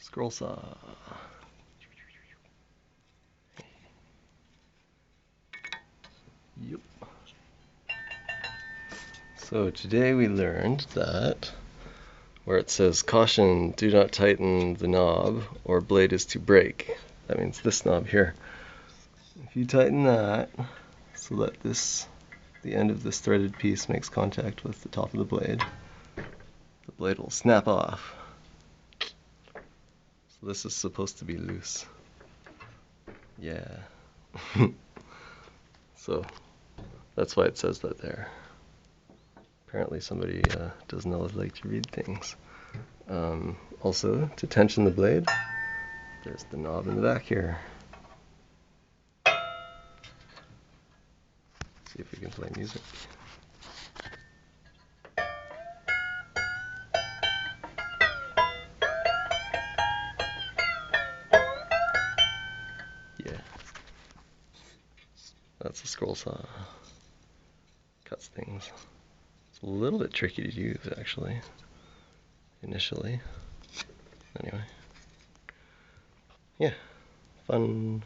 Scroll saw. Yep. So today we learned that where it says caution, do not tighten the knob or blade is to break. That means this knob here. If you tighten that so that the end of this threaded piece makes contact with the top of the blade will snap off. So this is supposed to be loose. Yeah. So that's why it says that there. Apparently somebody doesn't always like to read things. Also, to tension the blade, there's the knob in the back here. See if we can play music. Yeah. That's a scroll saw. Cuts things. It's a little bit tricky to use, actually, initially. Anyway. Yeah. Fun.